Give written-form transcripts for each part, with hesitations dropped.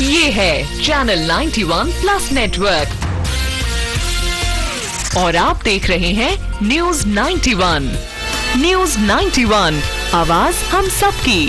ये है channel 91 plus network और आप देख रहे हैं न्यूज 91। न्यूज 91, आवाज हम सबकी।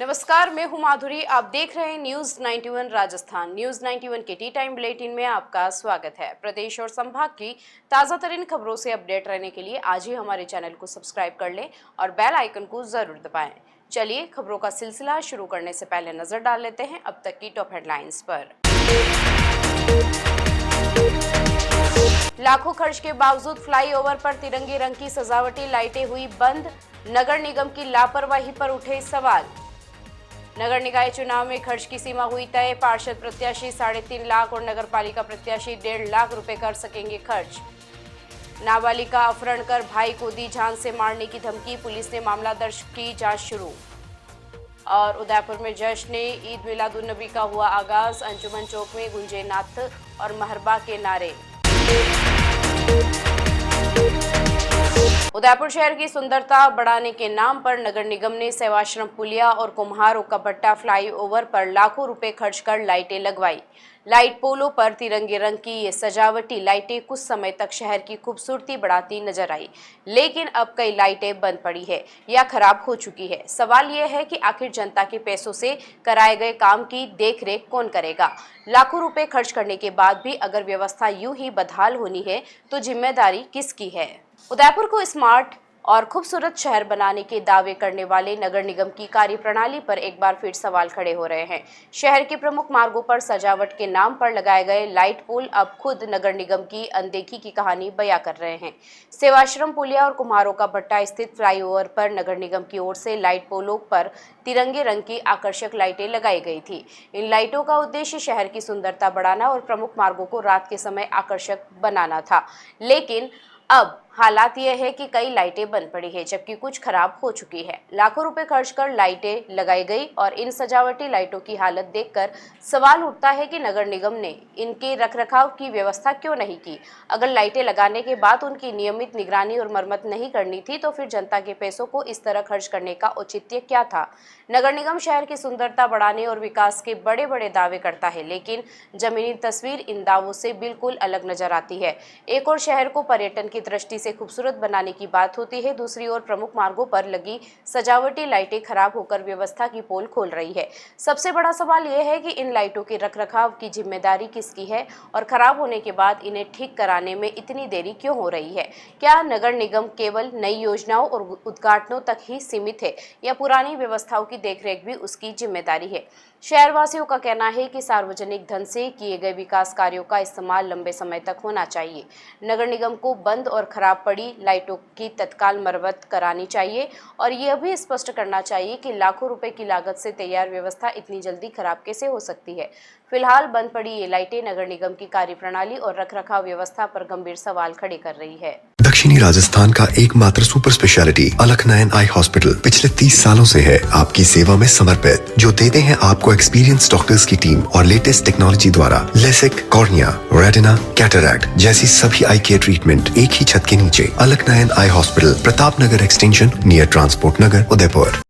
नमस्कार, मैं हूं माधुरी। आप देख रहे हैं न्यूज 91 राजस्थान। न्यूज 91 के टी टाइम बुलेटिन में आपका स्वागत है। प्रदेश और संभाग की ताजा तरीन खबरों से अपडेट रहने के लिए आज ही हमारे चैनल को सब्सक्राइब कर लें और बेल आइकन को जरूर दबाएं। चलिए खबरों का सिलसिला शुरू करने से पहले नजर डाल लेते हैं अब तक की टॉप हेडलाइंस पर। लाखों खर्च के बावजूद फ्लाईओवर पर तिरंगे रंग की सजावटी लाइटें हुई बंद। नगर निगम की लापरवाही पर उठे सवाल। नगर निकाय चुनाव में खर्च की सीमा हुई तय। पार्षद प्रत्याशी 3.5 लाख और नगर पालिका प्रत्याशी 1.5 लाख रुपए कर सकेंगे खर्च। नाबालिग का अपहरण कर भाई को दी जान से मारने की धमकी, पुलिस ने मामला दर्ज की जांच शुरू। और उदयपुर में जश्न ईद मिलादुन्नबी का हुआ आगाज। अंजुमन चौक में गुंजे नात और महरबा के नारे। उदयपुर शहर की सुंदरता बढ़ाने के नाम पर नगर निगम ने सेवाश्रम पुलिया और कुम्हारों का भट्टा फ्लाईओवर पर लाखों रुपए खर्च कर लाइटें लगवाई। लाइट पोलों पर तिरंगे रंग की ये सजावटी लाइटें कुछ समय तक शहर की खूबसूरती बढ़ाती नजर आई, लेकिन अब कई लाइटें बंद पड़ी है या खराब हो चुकी है। सवाल यह है कि आखिर जनता के पैसों से कराए गए काम की देखरेख कौन करेगा। लाखों रुपए खर्च करने के बाद भी अगर व्यवस्था यूं ही बदहाल होनी है तो जिम्मेदारी किसकी है। उदयपुर को स्मार्ट और खूबसूरत शहर बनाने के दावे करने वाले नगर निगम की कार्यप्रणाली पर एक बार फिर सवाल खड़े हो रहे हैं। शहर के प्रमुख मार्गों पर सजावट के नाम पर लगाए गए लाइट पोल अब खुद नगर निगम की अनदेखी की कहानी बयां कर रहे हैं। सेवाश्रम पुलिया और कुम्हारों का भट्टा स्थित फ्लाईओवर पर नगर निगम की ओर से लाइट पोलों पर तिरंगे रंग की आकर्षक लाइटें लगाई गई थी। इन लाइटों का उद्देश्य शहर की सुंदरता बढ़ाना और प्रमुख मार्गों को रात के समय आकर्षक बनाना था, लेकिन अब हालात यह है कि कई लाइटें बंद पड़ी है जबकि कुछ खराब हो चुकी है। लाखों रुपए खर्च कर लाइटें लगाई गई और इन सजावटी लाइटों की हालत देखकर सवाल उठता है कि नगर निगम ने इनके रखरखाव की व्यवस्था क्यों नहीं की। अगर लाइटें लगाने के बाद उनकी नियमित निगरानी और मरम्मत नहीं करनी थी तो फिर जनता के पैसों को इस तरह खर्च करने का औचित्य क्या था। नगर निगम शहर की सुंदरता बढ़ाने और विकास के बड़े बड़े दावे करता है, लेकिन जमीनी तस्वीर इन दावों से बिल्कुल अलग नजर आती है। एक और शहर को पर्यटन की दृष्टि से खूबसूरत बनाने की बात होती है, दूसरी ओर प्रमुख मार्गों पर लगी सजावटी लाइटें खराब होकर व्यवस्था की पोल खोल रही है। सबसे बड़ा सवाल यह है कि इन लाइटों के रखरखाव की जिम्मेदारी किसकी है और खराब होने के बाद इन्हें ठीक कराने में इतनी देरी क्यों हो रही है। क्या नगर निगम केवल नई योजनाओं और उद्घाटनों तक ही सीमित है या पुरानी व्यवस्थाओं की देखरेख भी उसकी जिम्मेदारी है। शहरवासियों का कहना है कि सार्वजनिक धन से किए गए विकास कार्यों का इस्तेमाल लंबे समय तक होना चाहिए। नगर निगम को बंद और खराब पड़ी लाइटों की तत्काल मरम्मत करानी चाहिए और यह भी स्पष्ट करना चाहिए कि लाखों रुपए की लागत से तैयार व्यवस्था इतनी जल्दी खराब कैसे हो सकती है। फिलहाल बंद पड़ी ये लाइटें नगर निगम की कार्यप्रणाली और रखरखाव व्यवस्था पर गंभीर सवाल खड़े कर रही है। दक्षिणी राजस्थान का एकमात्र सुपर स्पेशलिटी अलकनयन आई हॉस्पिटल पिछले 30 सालों से है आपकी सेवा में समर्पित, जो देते हैं आपको एक्सपीरियंस डॉक्टर्स की टीम और लेटेस्ट टेक्नोलॉजी द्वारा लेसिक, कॉर्निया, रेटिना, कैटरैक्ट जैसी सभी आई केयर ट्रीटमेंट एक ही छत के नीचे। अलकनयन eye hospital, Pratap Nagar extension, near transport नगर, उदयपुर।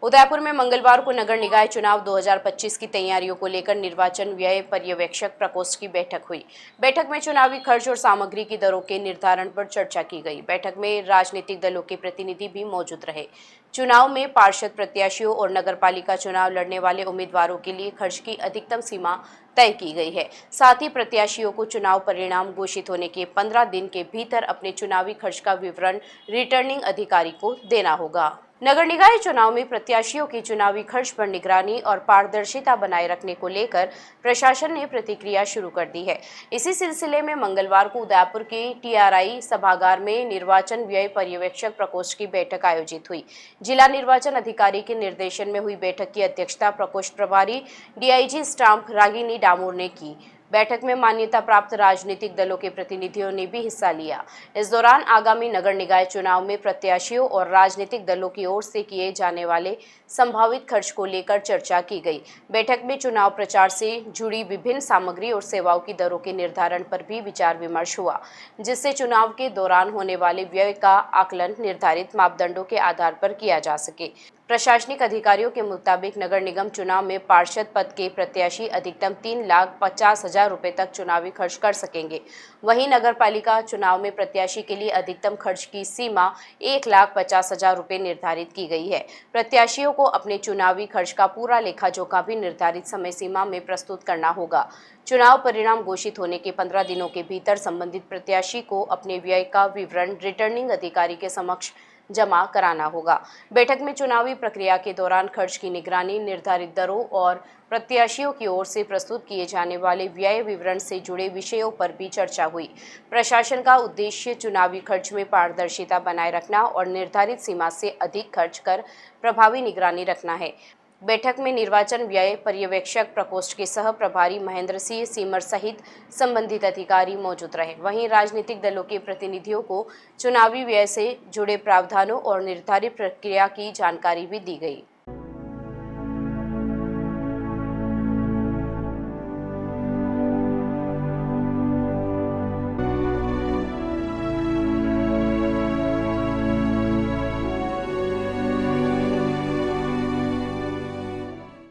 उदयपुर में मंगलवार को नगर निकाय चुनाव 2025 की तैयारियों को लेकर निर्वाचन व्यय पर्यवेक्षक प्रकोष्ठ की बैठक हुई। बैठक में चुनावी खर्च और सामग्री की दरों के निर्धारण पर चर्चा की गई। बैठक में राजनीतिक दलों के प्रतिनिधि भी मौजूद रहे। चुनाव में पार्षद प्रत्याशियों और नगरपालिका चुनाव लड़ने वाले उम्मीदवारों के लिए खर्च की अधिकतम सीमा तय की गई है। साथ ही प्रत्याशियों को चुनाव परिणाम घोषित होने के 15 दिन के भीतर अपने चुनावी खर्च का विवरण रिटर्निंग अधिकारी को देना होगा। नगर निकाय चुनाव में प्रत्याशियों की चुनावी खर्च पर निगरानी और पारदर्शिता बनाए रखने को लेकर प्रशासन ने प्रतिक्रिया शुरू कर दी है। इसी सिलसिले में मंगलवार को उदयपुर के टीआरआई सभागार में निर्वाचन व्यय पर्यवेक्षक प्रकोष्ठ की बैठक आयोजित हुई। जिला निर्वाचन अधिकारी के निर्देशन में हुई बैठक की अध्यक्षता प्रकोष्ठ प्रभारी डीआईजी स्टाम्प रागिनी डामोर ने की। बैठक में मान्यता प्राप्त राजनीतिक दलों के प्रतिनिधियों ने भी हिस्सा लिया। इस दौरान आगामी नगर निकाय चुनाव में प्रत्याशियों और राजनीतिक दलों की ओर से किए जाने वाले संभावित खर्च को लेकर चर्चा की गई। बैठक में चुनाव प्रचार से जुड़ी विभिन्न सामग्री और सेवाओं की दरों के निर्धारण पर भी विचार विमर्श हुआ, जिससे चुनाव के दौरान होने वाले व्यय का आकलन निर्धारित मापदंडों के आधार पर किया जा सके। प्रशासनिक अधिकारियों के मुताबिक नगर निगम चुनाव में पार्षद पद के प्रत्याशी अधिकतम 3,50,000 रुपए तक चुनावी खर्च कर सकेंगे। वहीं नगर पालिका चुनाव में प्रत्याशी के लिए अधिकतम खर्च की सीमा 1,50,000 रुपए निर्धारित की गई है। प्रत्याशियों को अपने चुनावी खर्च का पूरा लेखा जोखा भी निर्धारित समय सीमा में प्रस्तुत करना होगा। चुनाव परिणाम घोषित होने के 15 दिनों के भीतर संबंधित प्रत्याशी को अपने व्यय का विवरण रिटर्निंग अधिकारी के समक्ष जमा कराना होगा। बैठक में चुनावी प्रक्रिया के दौरान खर्च की निगरानी, निर्धारित दरों और प्रत्याशियों की ओर से प्रस्तुत किए जाने वाले व्यय विवरण से जुड़े विषयों पर भी चर्चा हुई। प्रशासन का उद्देश्य चुनावी खर्च में पारदर्शिता बनाए रखना और निर्धारित सीमा से अधिक खर्च कर प्रभावी निगरानी रखना है। बैठक में निर्वाचन व्यय पर्यवेक्षक प्रकोष्ठ के सह प्रभारी महेंद्र सिंह सीमर सहित संबंधित अधिकारी मौजूद रहे। वहीं राजनीतिक दलों के प्रतिनिधियों को चुनावी व्यय से जुड़े प्रावधानों और निर्धारित प्रक्रिया की जानकारी भी दी गई।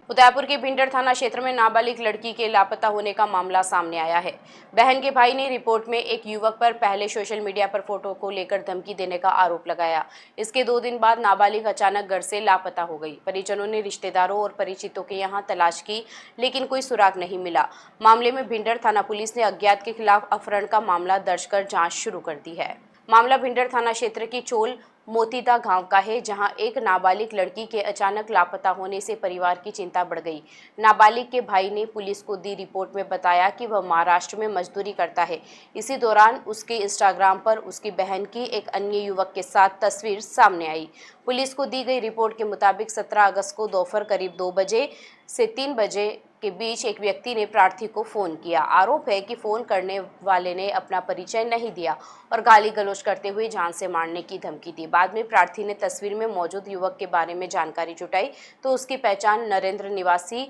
उदयपुर के भिंडर थाना क्षेत्र में नाबालिग लड़की के लापता होने का मामला सामने आया है। बहन के भाई ने रिपोर्ट में एक युवक पर पहले सोशल मीडिया पर फोटो को लेकर धमकी देने का आरोप लगाया। इसके 2 दिन बाद नाबालिग अचानक घर से लापता हो गई। परिजनों ने रिश्तेदारों और परिचितों के यहां तलाश की, लेकिन कोई सुराग नहीं मिला। मामले में भिंडर थाना पुलिस ने अज्ञात के खिलाफ अपहरण का मामला दर्ज कर जाँच शुरू कर दी है। मामला भिंडर थाना क्षेत्र की चोल मोतीदा गांव का है, जहां एक नाबालिग लड़की के अचानक लापता होने से परिवार की चिंता बढ़ गई। नाबालिग के भाई ने पुलिस को दी रिपोर्ट में बताया कि वह महाराष्ट्र में मजदूरी करता है। इसी दौरान उसके इंस्टाग्राम पर उसकी बहन की एक अन्य युवक के साथ तस्वीर सामने आई। पुलिस को दी गई रिपोर्ट के मुताबिक 17 अगस्त को दोपहर करीब 2 बजे से 3 बजे के बीच एक व्यक्ति ने प्रार्थी को फोन किया। आरोप है कि फोन करने वाले ने अपना परिचय नहीं दिया और गाली गलौज करते हुए जान से मारने की धमकी दी। बाद में प्रार्थी ने तस्वीर में मौजूद युवक के बारे में जानकारी जुटाई तो उसकी पहचान नरेंद्र निवासी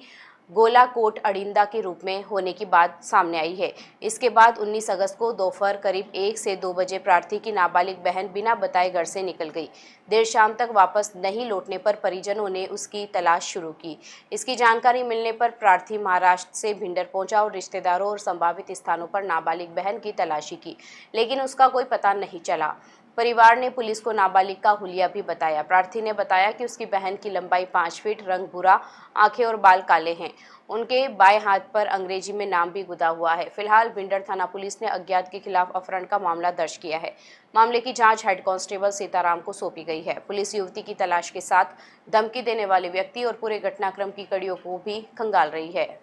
गोलाकोट अड़िंदा के रूप में होने की बात सामने आई है। इसके बाद 19 अगस्त को दोपहर करीब 1 से 2 बजे प्रार्थी की नाबालिग बहन बिना बताए घर से निकल गई। देर शाम तक वापस नहीं लौटने पर परिजनों ने उसकी तलाश शुरू की। इसकी जानकारी मिलने पर प्रार्थी महाराष्ट्र से भिंडर पहुंचा और रिश्तेदारों और संभावित स्थानों पर नाबालिग बहन की तलाशी की, लेकिन उसका कोई पता नहीं चला। परिवार ने पुलिस को नाबालिग का हुलिया भी बताया। प्रार्थी ने बताया कि उसकी बहन की लंबाई 5 फीट, रंग भूरा, आंखें और बाल काले हैं। उनके बाएं हाथ पर अंग्रेजी में नाम भी गुदा हुआ है। फिलहाल भिंडर थाना पुलिस ने अज्ञात के खिलाफ अपहरण का मामला दर्ज किया है। मामले की जांच हेड कांस्टेबल सीताराम को सौंपी गई है। पुलिस युवती की तलाश के साथ धमकी देने वाले व्यक्ति और पूरे घटनाक्रम की कड़ियों को भी खंगाल रही है।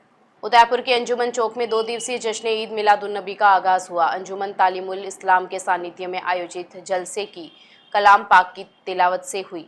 उदयपुर के अंजुमन चौक में 2 दिवसीय जश्न ईद मिलादुन्नबी का आगाज हुआ। अंजुमन तालीमुल इस्लाम के सानिध्य में आयोजित जलसे की कलाम पाक की तिलावत से हुई।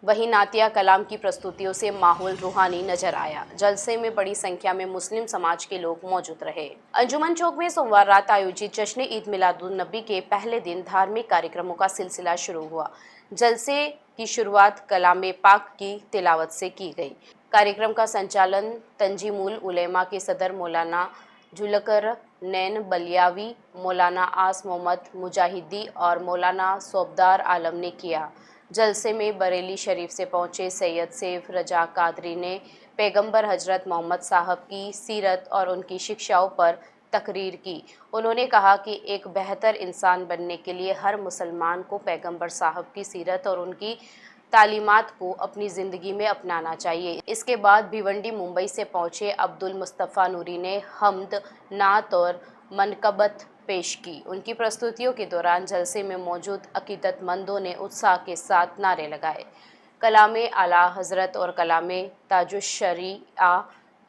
वहीं नातिया कलाम की प्रस्तुतियों से माहौल रूहानी नजर आया। जलसे में बड़ी संख्या में मुस्लिम समाज के लोग मौजूद रहे। अंजुमन चौक में सोमवार रात आयोजित जश्न ईद मिलादुन्नबी के पहले दिन धार्मिक कार्यक्रमों का सिलसिला शुरू हुआ। जलसे की शुरुआत कलाम पाक की तिलावत से की गई। कार्यक्रम का संचालन तंजीमुल उलेमा के सदर मौलाना जुलकर नैन बलियावी, मौलाना आस मोहम्मद मुजाहिदी और मौलाना सोबदार आलम ने किया। जलसे में बरेली शरीफ से पहुंचे सैयद सैफ रजा कादरी ने पैगंबर हजरत मोहम्मद साहब की सीरत और उनकी शिक्षाओं पर तकरीर की। उन्होंने कहा कि एक बेहतर इंसान बनने के लिए हर मुसलमान को पैगंबर साहब की सीरत और उनकी तालीमात को अपनी ज़िंदगी में अपनाना चाहिए। इसके बाद भिवंडी मुंबई से पहुंचे अब्दुल मुस्तफ़ा नूरी ने हम्द, नात और मनकबत पेश की। उनकी प्रस्तुतियों के दौरान जलसे में मौजूद अकीदतमंदों ने उत्साह के साथ नारे लगाए। कलामे आला हज़रत और कलामे ताजुश्शरीआ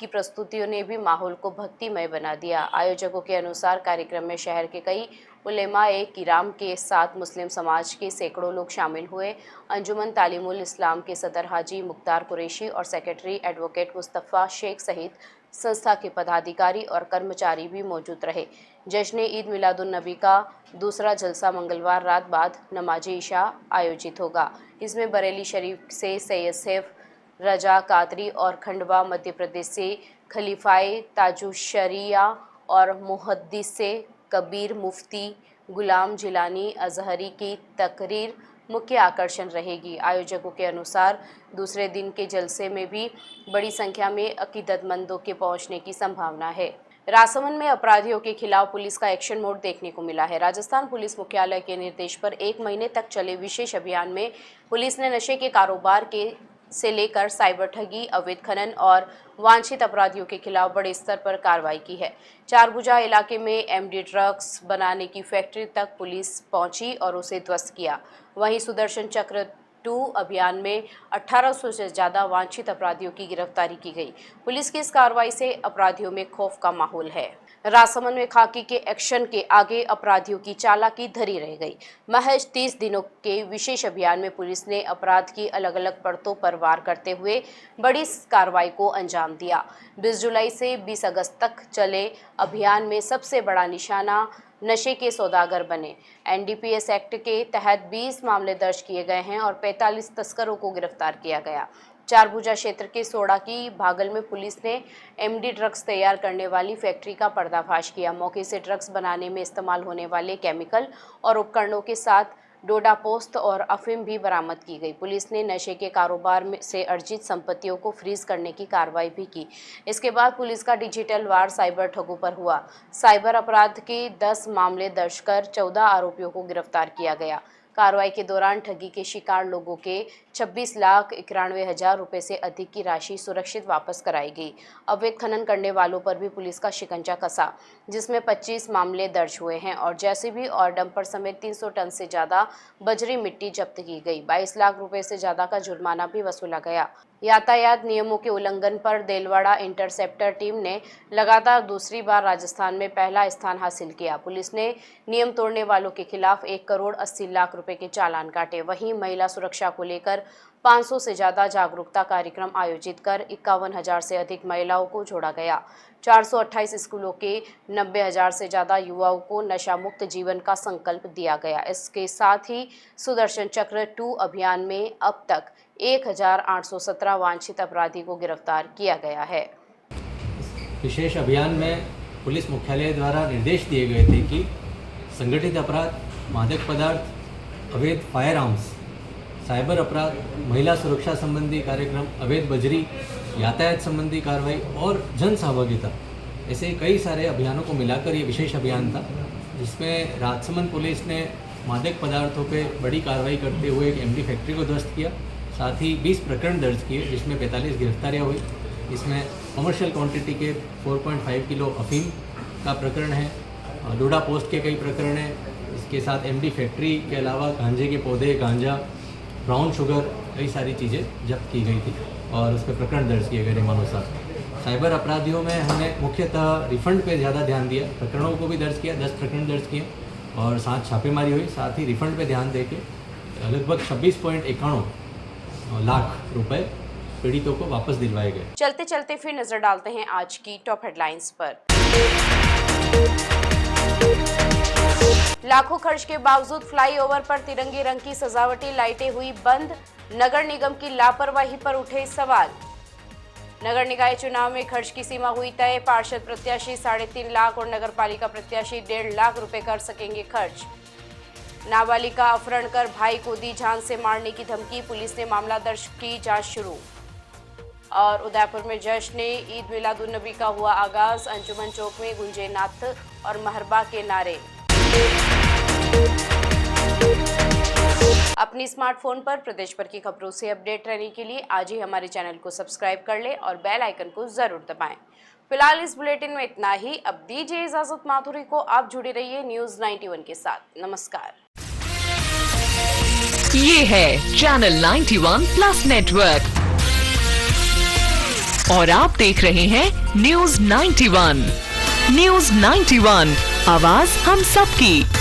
की प्रस्तुतियों ने भी माहौल को भक्तिमय बना दिया। आयोजकों के अनुसार कार्यक्रम में शहर के कई उलेमाए किराम के साथ मुस्लिम समाज के सैकड़ों लोग शामिल हुए। अंजुमन तालीमुल इस्लाम के सदर हाजी मुख्तार कुरैशी और सेक्रेटरी एडवोकेट मुस्तफ़ा शेख सहित संस्था के पदाधिकारी और कर्मचारी भी मौजूद रहे। जश्न ईद मिलादुन्नबी का दूसरा जलसा मंगलवार रात बाद नमाज इशा आयोजित होगा। इसमें बरेली शरीफ से सैयद सैफ रजा कादरी और खंडवा मध्य प्रदेश से खलीफाए ताजुश्शरीया और मुहद्दिस कबीर मुफ्ती गुलाम जिलानी अजहरी की तकरीर मुख्य आकर्षण रहेगी। आयोजकों के अनुसार दूसरे दिन के जलसे में भी बड़ी संख्या में अकीदतमंदों के पहुंचने की संभावना है। राजसमंद में अपराधियों के खिलाफ पुलिस का एक्शन मोड देखने को मिला है। राजस्थान पुलिस मुख्यालय के निर्देश पर 1 महीने तक चले विशेष अभियान में पुलिस ने नशे के कारोबार से लेकर साइबर ठगी, अवैध खनन और वांछित अपराधियों के खिलाफ बड़े स्तर पर कार्रवाई की है। चारभुजा इलाके में एमडी ड्रग्स बनाने की फैक्ट्री तक पुलिस पहुंची और उसे ध्वस्त किया। वहीं सुदर्शन चक्र 2 अभियान में 1800 से ज्यादा वांछित अपराधियों की गिरफ्तारी की गई। पुलिस की इस कार्रवाई से अपराधियों में खौफ का माहौल है। राजसमंद में खाकी के एक्शन के आगे अपराधियों की चालाकी धरी रह गई। महज 30 दिनों के विशेष अभियान में पुलिस ने अपराध की अलग अलग परतों पर वार करते हुए बड़ी कार्रवाई को अंजाम दिया। 20 जुलाई से 20 अगस्त तक चले अभियान में सबसे बड़ा निशाना नशे के सौदागर बने। एनडीपीएस एक्ट के तहत 20 मामले दर्ज किए गए हैं और 45 तस्करों को गिरफ्तार किया गया। चारभुजा क्षेत्र के सोडा की भागल में पुलिस ने एमडी ड्रग्स तैयार करने वाली फैक्ट्री का पर्दाफाश किया। मौके से ड्रग्स बनाने में इस्तेमाल होने वाले केमिकल और उपकरणों के साथ डोडा पोस्त और अफीम भी बरामद की गई। पुलिस ने नशे के कारोबार से अर्जित संपत्तियों को फ्रीज करने की कार्रवाई भी की। इसके बाद पुलिस का डिजिटल वार साइबर ठगों पर हुआ। साइबर अपराध के 10 मामले दर्ज कर 14 आरोपियों को गिरफ्तार किया गया। कार्रवाई के दौरान ठगी के शिकार लोगों के 26,91,000 रुपए से अधिक की राशि सुरक्षित वापस कराई गई। अवैध खनन करने वालों पर भी पुलिस का शिकंजा कसा, जिसमें 25 मामले दर्ज हुए हैं और जेसीबी और डंपर समेत 300 टन से ज्यादा बजरी मिट्टी जब्त की गई। 22 लाख रुपए से ज्यादा का जुर्माना भी वसूला गया। यातायात नियमों के उल्लंघन पर देलवाड़ा इंटरसेप्टर टीम ने लगातार दूसरी बार राजस्थान में पहला स्थान हासिल किया। पुलिस ने नियम तोड़ने वालों के खिलाफ 1,80,00,000 रुपए के चालान काटे। वहीं महिला सुरक्षा को लेकर 500 से ज्यादा जागरूकता कार्यक्रम आयोजित कर 51,000 से अधिक महिलाओं को जोड़ा गया। 428 स्कूलों के 90,000 से ज्यादा युवाओं को नशा मुक्त जीवन का संकल्प दिया गया। इसके साथ ही सुदर्शन चक्र 2 अभियान में अब तक 1,817 वांछित अपराधी को गिरफ्तार किया गया है। विशेष अभियान में पुलिस मुख्यालय द्वारा निर्देश दिए गए थे कि संगठित अपराध, मादक पदार्थ, अवैध फायर आर्म्स, साइबर अपराध, महिला सुरक्षा संबंधी कार्यक्रम, अवैध बजरी, यातायात संबंधी कार्रवाई और जन सहभागिता, ऐसे कई सारे अभियानों को मिलाकर ये विशेष अभियान था, जिसमें राजसमंद पुलिस ने मादक पदार्थों पे बड़ी कार्रवाई करते हुए एक एमडी फैक्ट्री को ध्वस्त किया। साथ ही 20 प्रकरण दर्ज किए, जिसमें 45 गिरफ्तारियाँ हुई। इसमें कमर्शियल क्वांटिटी के 4.5 किलो अफीम का प्रकरण है, डोडा पोस्ट के कई प्रकरण हैं। इसके साथ एमडी फैक्ट्री के अलावा गांजे के पौधे, गांजा, ब्राउन शुगर, कई सारी चीज़ें जब्त की गई थी और उस पर प्रकरण दर्ज किए गए नियमानुसार। साइबर अपराधियों में हमने मुख्यतः रिफंड पे ज़्यादा ध्यान दिया। प्रकरणों को भी दर्ज किया, 10 प्रकरण दर्ज किए और साथ छापेमारी हुई। साथ ही रिफंड पे ध्यान देके लगभग 26.91 लाख रुपए पीड़ितों को वापस दिलवाए गए। चलते चलते फिर नजर डालते हैं आज की टॉप हेडलाइंस पर। लाखों खर्च के बावजूद फ्लाईओवर पर तिरंगे रंग की सजावटी लाइटें हुई बंद। नगर निगम की लापरवाही पर उठे सवाल। नगर निकाय चुनाव में खर्च की सीमा हुई तय। पार्षद प्रत्याशी 3.5 लाख और नगर पालिका प्रत्याशी 1.5 लाख रुपए कर सकेंगे खर्च। नाबालिग का अपहरण कर भाई को दी जान से मारने की धमकी, पुलिस ने मामला दर्ज की जांच शुरू। और उदयपुर में जश्न ईद मिलादुन नबी का हुआ आगाज। अंजुमन चौक में गुंजे नात और महरबा के नारे। अपनी स्मार्टफोन पर प्रदेश भर की खबरों से अपडेट रहने के लिए आज ही हमारे चैनल को सब्सक्राइब कर लें और बेल आइकन को जरूर दबाएं। फिलहाल इस बुलेटिन में इतना ही। अब दीजिए इजाजत माधुरी को। आप जुड़े रहिए न्यूज़ 91 के साथ। नमस्कार। ये है चैनल 91 प्लस नेटवर्क और आप देख रहे हैं न्यूज़ 91। न्यूज़ 91, आवाज हम सबकी।